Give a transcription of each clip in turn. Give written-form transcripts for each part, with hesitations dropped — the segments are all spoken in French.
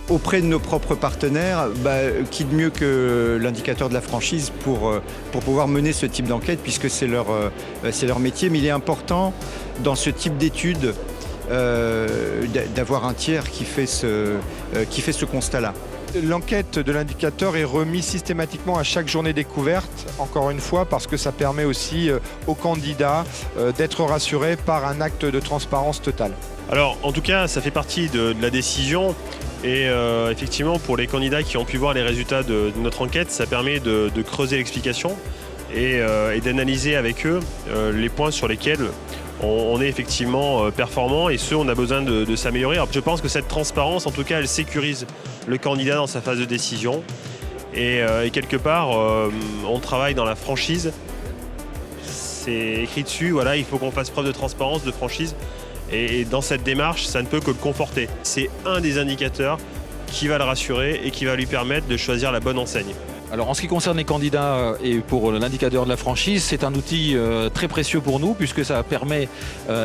auprès de nos propres partenaires, qui de mieux que l'indicateur de la franchise pour pouvoir mener ce type d'enquête, puisque c'est leur métier. Mais il est important dans ce type d'études d'avoir un tiers qui fait ce constat-là. L'enquête de l'indicateur est remise systématiquement à chaque journée découverte, encore une fois, parce que ça permet aussi aux candidats d'être rassurés par un acte de transparence totale. Alors, en tout cas, ça fait partie de la décision. Et effectivement, pour les candidats qui ont pu voir les résultats de notre enquête, ça permet de creuser l'explication et d'analyser avec eux les points sur lesquels on est effectivement performant, et on a besoin de s'améliorer. Je pense que cette transparence, en tout cas, elle sécurise le candidat dans sa phase de décision. Et quelque part, on travaille dans la franchise. C'est écrit dessus, voilà, il faut qu'on fasse preuve de transparence, de franchise. Et dans cette démarche, ça ne peut que le conforter. C'est un des indicateurs qui va le rassurer et qui va lui permettre de choisir la bonne enseigne. Alors en ce qui concerne les candidats et pour l'indicateur de la franchise, c'est un outil très précieux pour nous, puisque ça permet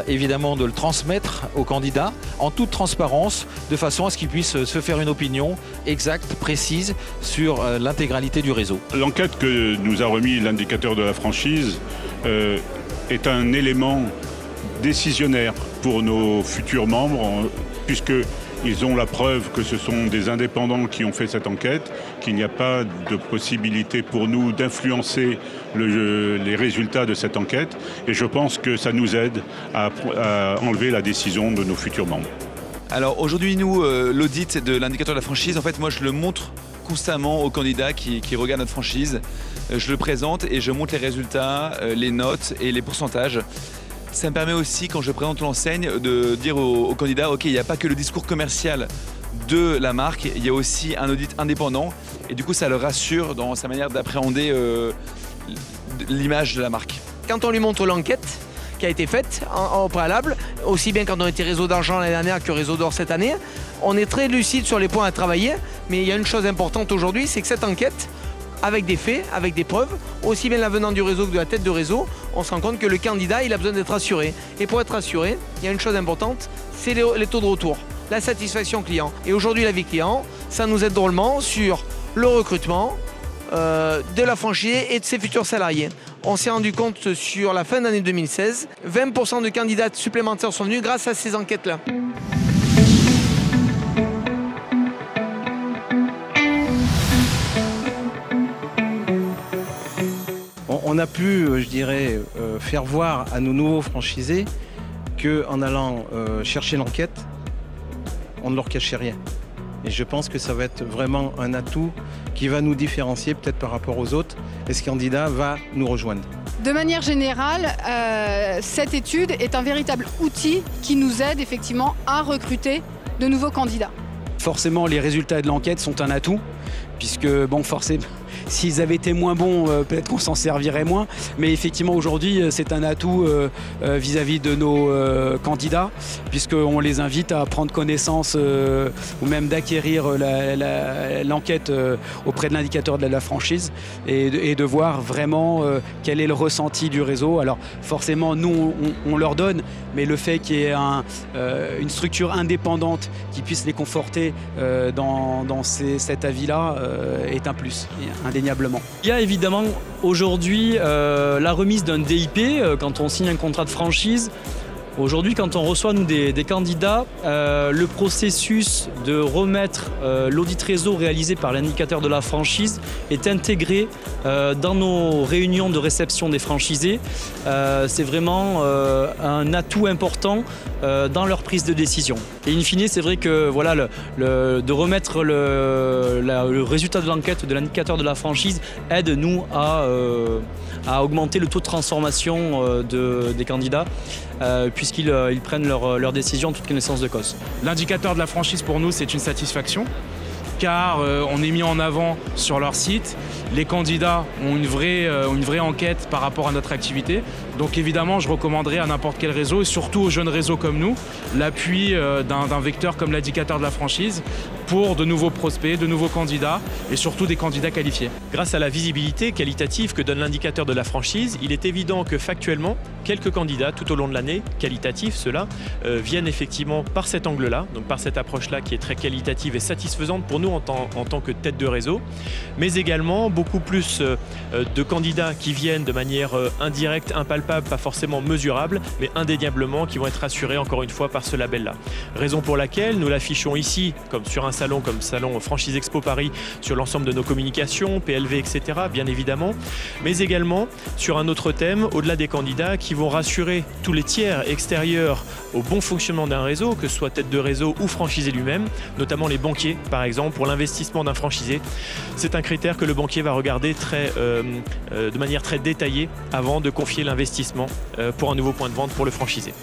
évidemment de le transmettre aux candidats en toute transparence, de façon à ce qu'ils puissent se faire une opinion exacte, précise sur l'intégralité du réseau. L'enquête que nous a remis l'indicateur de la franchise est un élément décisionnaire pour nos futurs membres, puisqu'ils ont la preuve que ce sont des indépendants qui ont fait cette enquête, qu'il n'y a pas de possibilité pour nous d'influencer les résultats de cette enquête. Et je pense que ça nous aide à enlever la décision de nos futurs membres. Alors aujourd'hui, nous, l'audit de l'indicateur de la franchise, en fait, moi je le montre constamment aux candidats qui regardent notre franchise. Je le présente et je montre les résultats, les notes et les pourcentages. Ça me permet aussi, quand je présente l'enseigne, de dire aux candidats, OK, il n'y a pas que le discours commercial de la marque, il y a aussi un audit indépendant. Et du coup, ça le rassure dans sa manière d'appréhender l'image de la marque. Quand on lui montre l'enquête qui a été faite au préalable, aussi bien quand on était réseau d'argent l'année dernière que réseau d'or cette année, on est très lucide sur les points à travailler. Mais il y a une chose importante aujourd'hui, c'est que cette enquête, avec des faits, avec des preuves, aussi bien la venant du réseau que de la tête de réseau, on se rend compte que le candidat, il a besoin d'être rassuré. Et pour être rassuré, il y a une chose importante, c'est les taux de retour, la satisfaction client. Et aujourd'hui, la vie client, ça nous aide drôlement sur le recrutement de la franchise et de ses futurs salariés. On s'est rendu compte sur la fin d'année 2016, 20% de candidats supplémentaires sont venus grâce à ces enquêtes-là. On a pu, je dirais, faire voir à nos nouveaux franchisés qu'en allant chercher l'enquête, on ne leur cachait rien. Et je pense que ça va être vraiment un atout qui va nous différencier peut-être par rapport aux autres, et ce candidat va nous rejoindre. De manière générale, cette étude est un véritable outil qui nous aide effectivement à recruter de nouveaux candidats. Forcément, les résultats de l'enquête sont un atout, puisque bon, forcément, s'ils avaient été moins bons, peut-être qu'on s'en servirait moins. Mais effectivement, aujourd'hui, c'est un atout vis-à-vis de nos candidats, puisqu'on les invite à prendre connaissance ou même d'acquérir l'enquête auprès de l'indicateur de la franchise et de voir vraiment quel est le ressenti du réseau. Alors forcément, nous, on leur donne, mais le fait qu'il y ait une structure indépendante qui puisse les conforter dans cet avis-là est un plus, indéniablement. Il y a évidemment aujourd'hui la remise d'un DIP quand on signe un contrat de franchise. Aujourd'hui, quand on reçoit nous des candidats, le processus de remettre l'audit réseau réalisé par l'indicateur de la franchise est intégré dans nos réunions de réception des franchisés. C'est vraiment un atout important dans leur prise de décision. Et in fine, c'est vrai que voilà, de remettre le résultat de l'enquête de l'indicateur de la franchise aide nous à augmenter le taux de transformation des candidats, puisqu'ils prennent leurs décisions en toute connaissance de cause. L'indicateur de la franchise pour nous, c'est une satisfaction, car on est mis en avant sur leur site. Les candidats ont une vraie enquête par rapport à notre activité. Donc évidemment, je recommanderais à n'importe quel réseau, et surtout aux jeunes réseaux comme nous, l'appui d'un vecteur comme l'indicateur de la franchise pour de nouveaux prospects, de nouveaux candidats et surtout des candidats qualifiés. Grâce à la visibilité qualitative que donne l'indicateur de la franchise, il est évident que factuellement, quelques candidats tout au long de l'année, qualitatifs ceux-là, viennent effectivement par cet angle-là, donc par cette approche-là qui est très qualitative et satisfaisante pour nous en tant que tête de réseau, mais également beaucoup plus de candidats qui viennent de manière indirecte, impalpable, pas forcément mesurable, mais indéniablement qui vont être assurés encore une fois par ce label-là. Raison pour laquelle nous l'affichons ici, comme sur un salon comme Salon Franchise Expo Paris, sur l'ensemble de nos communications, PLV, etc., bien évidemment, mais également sur un autre thème, au-delà des candidats qui vont rassurer tous les tiers extérieurs au bon fonctionnement d'un réseau, que ce soit tête de réseau ou franchisé lui-même, notamment les banquiers, par exemple, pour l'investissement d'un franchisé. C'est un critère que le banquier va regarder de manière très détaillée avant de confier l'investissement pour un nouveau point de vente pour le franchisé.